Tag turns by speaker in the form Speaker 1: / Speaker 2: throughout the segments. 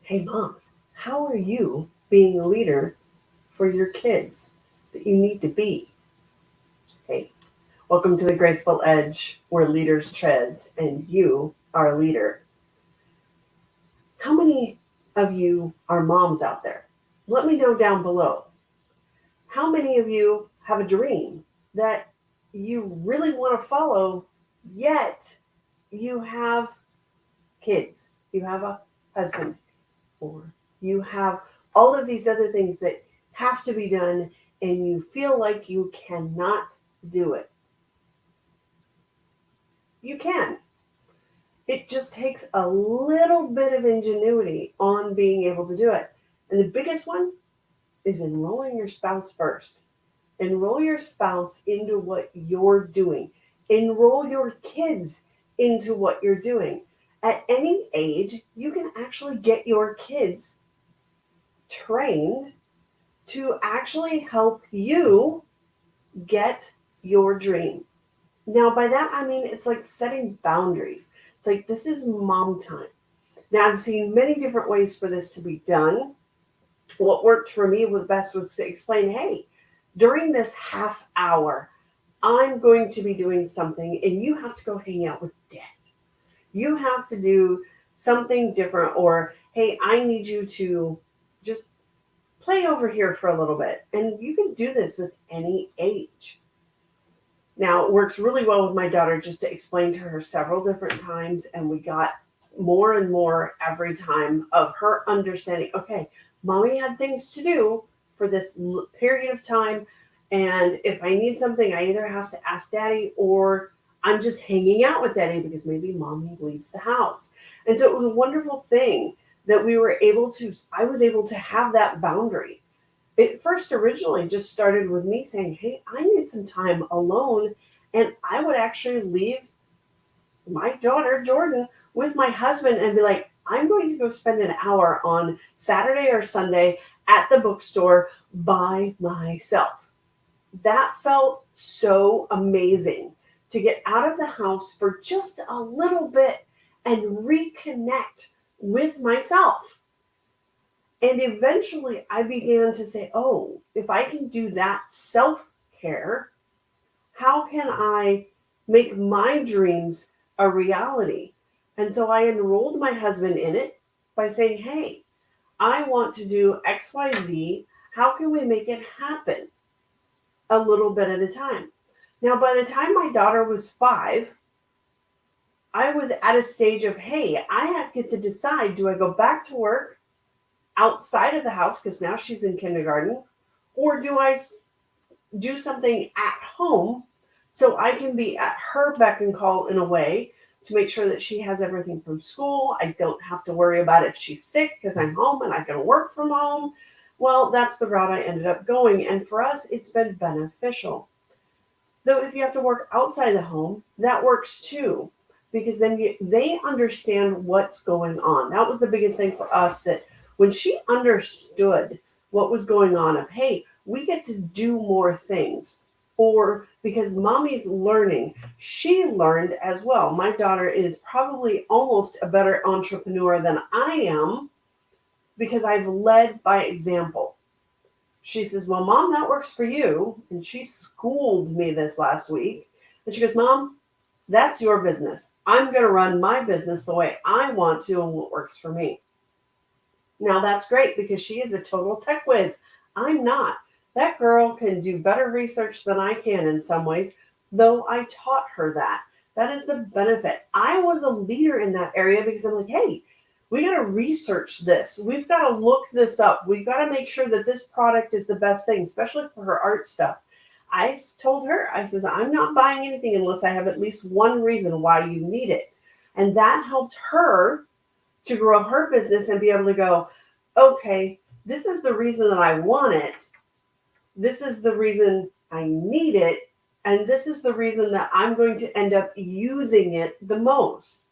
Speaker 1: Hey, moms, how are you being a leader for your kids that you need to be? Hey, welcome to the Graceful Edge where leaders tread and you are a leader. How many of you are moms out there? Let me know down below. How many of you have a dream that you really want to follow, yet you have kids, you have a husband, or you have all of these other things that have to be done and you feel like you cannot do it? You can. It just takes a little bit of ingenuity on being able to do it. And the biggest one is enrolling your spouse first. Enroll your spouse into what you're doing. Enroll your kids into what you're doing. At any age, you can actually get your kids trained to actually help you get your dream. Now, by that, I mean it's like setting boundaries. It's like, this is mom time. Now, I've seen many different ways for this to be done. What worked for me was best was to explain, hey, during this half hour, I'm going to be doing something and you have to go hang out with dad. You have to do something different, or hey, I need you to just play over here for a little bit. And you can do this with any age. Now, it works really well with my daughter just to explain to her several different times, and we got more and more every time of her understanding, okay, mommy had things to do for this period of time, and if I need something, I either have to ask daddy or I'm just hanging out with daddy because maybe mommy leaves the house. And so it was a wonderful thing that I was able to have that boundary. It first originally just started with me saying, hey, I need some time alone. And I would actually leave my daughter, Jordan, with my husband and be like, I'm going to go spend an hour on Saturday or Sunday at the bookstore by myself. That felt so amazing to get out of the house for just a little bit and reconnect with myself. And eventually I began to say, oh, if I can do that self care, how can I make my dreams a reality? And so I enrolled my husband in it by saying, hey, I want to do XYZ. How can we make it happen a little bit at a time? Now, by the time my daughter was 5, I was at a stage of, hey, I get to decide, do I go back to work outside of the house because now she's in kindergarten, or do I do something at home so I can be at her beck and call in a way to make sure that she has everything from school. I don't have to worry about if she's sick because I'm home and I can work from home. Well, that's the route I ended up going. And for us, it's been beneficial. Though if you have to work outside the home, that works too, because then they understand what's going on. That was the biggest thing for us, that when she understood what was going on, of, hey, we get to do more things, or because mommy's learning, she learned as well. My daughter is probably almost a better entrepreneur than I am because I've led by example. She says, well, mom, that works for you. And she schooled me this last week. And she goes, mom, that's your business. I'm going to run my business the way I want to and what works for me. Now, that's great because she is a total tech whiz. I'm not. That girl can do better research than I can in some ways, though I taught her that. That is the benefit. I was a leader in that area because I'm like, hey, we got to research this. We've got to look this up. We've got to make sure that this product is the best thing, especially for her art stuff. I told her, I says, I'm not buying anything unless I have at least one reason why you need it. And that helped her to grow her business and be able to go, okay, this is the reason that I want it. This is the reason I need it. And this is the reason that I'm going to end up using it the most.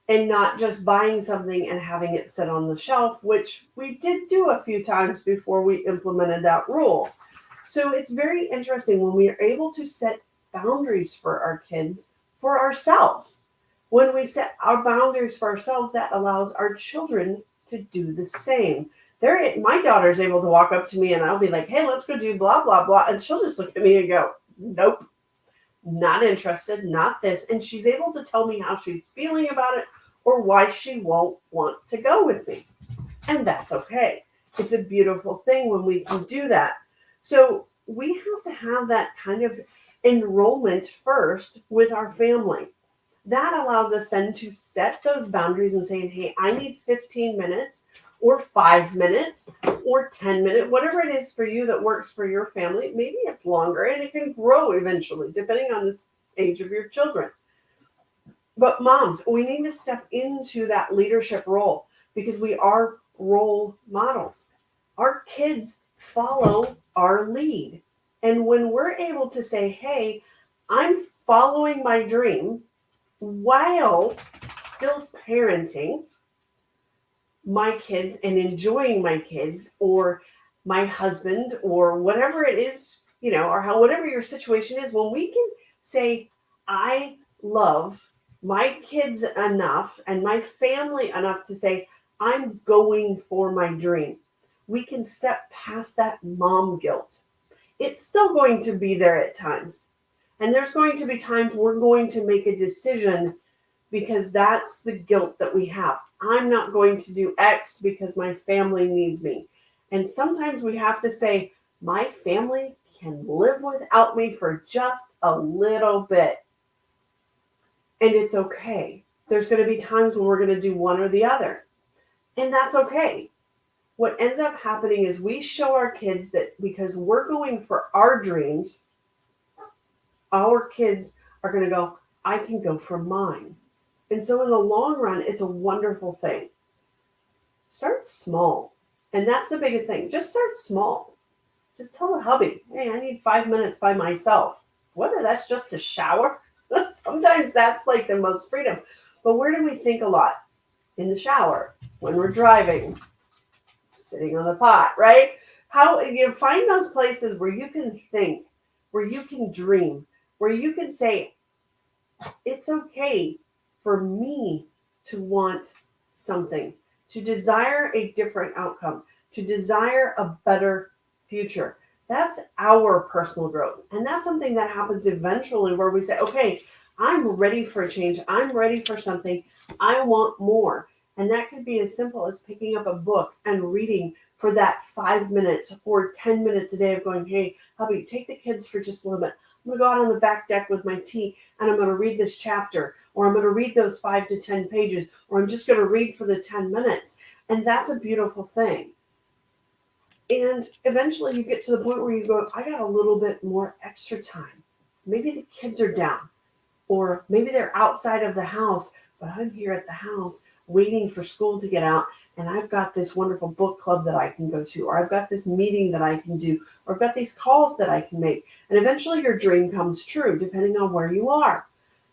Speaker 1: And not just buying something and having it sit on the shelf, which we did do a few times before we implemented that rule. So it's very interesting when we are able to set boundaries for our kids, for ourselves. When we set our boundaries for ourselves, that allows our children to do the same. My daughter's able to walk up to me and I'll be like, hey, let's go do blah, blah, blah. And she'll just look at me and go, nope, not interested, not this. And she's able to tell me how she's feeling about it or why she won't want to go with me. And that's okay. It's a beautiful thing when we can do that. So we have to have that kind of enrollment first with our family. That allows us then to set those boundaries and saying, hey, I need 15 minutes or 5 minutes or 10 minutes, whatever it is for you that works for your family. Maybe it's longer and it can grow eventually, depending on the age of your children. But moms, we need to step into that leadership role because we are role models. Our kids follow our lead. And when we're able to say, hey, I'm following my dream while still parenting my kids and enjoying my kids or my husband or whatever it is, or whatever your situation is, when we can say, I love my kids enough and my family enough to say, I'm going for my dream. We can step past that mom guilt. It's still going to be there at times. And there's going to be times we're going to make a decision because that's the guilt that we have. I'm not going to do X because my family needs me. And sometimes we have to say, my family can live without me for just a little bit. And it's okay. There's going to be times when we're going to do one or the other. And that's okay. What ends up happening is we show our kids that because we're going for our dreams, our kids are going to go, I can go for mine. And so in the long run, it's a wonderful thing. Start small. And that's the biggest thing. Just start small. Just tell the hubby, hey, I need 5 minutes by myself. Whether that's just to shower, sometimes that's like the most freedom. But where do we think a lot? In the shower, when we're driving, sitting on the pot, right? How you find those places where you can think, where you can dream, where you can say, it's okay for me to want something, to desire a different outcome, to desire a better future. That's our personal growth. And that's something that happens eventually where we say, okay, I'm ready for a change. I'm ready for something. I want more. And that could be as simple as picking up a book and reading for that 5 minutes or 10 minutes a day of going, hey, hubby, take the kids for just a little bit. I'm going to go out on the back deck with my tea and I'm going to read this chapter, or I'm going to read those 5 to 10 pages, or I'm just going to read for the 10 minutes. And that's a beautiful thing. And eventually you get to the point where you go, I got a little bit more extra time. Maybe the kids are down, or maybe they're outside of the house, but I'm here at the house waiting for school to get out. And I've got this wonderful book club that I can go to, or I've got this meeting that I can do, or I've got these calls that I can make. And eventually your dream comes true, depending on where you are.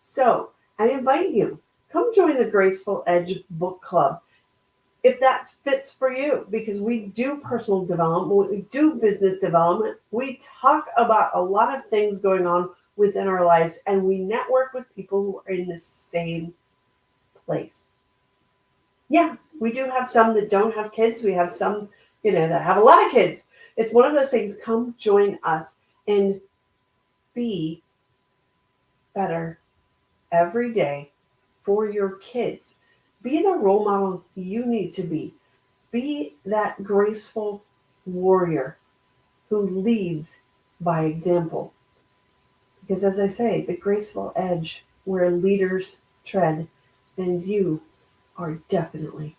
Speaker 1: So I invite you, come join the Graceful Edge Book Club if that fits for you, because we do personal development, we do business development, we talk about a lot of things going on within our lives, and we network with people who are in the same place. Yeah, we do have some that don't have kids. We have some, that have a lot of kids. It's one of those things. Come join us and be better every day for your kids. Be the role model you need to be. Be that graceful warrior who leads by example. Because as I say, the graceful edge where leaders tread, and you are definitely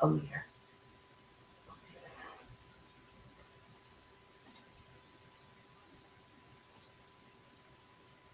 Speaker 1: a leader.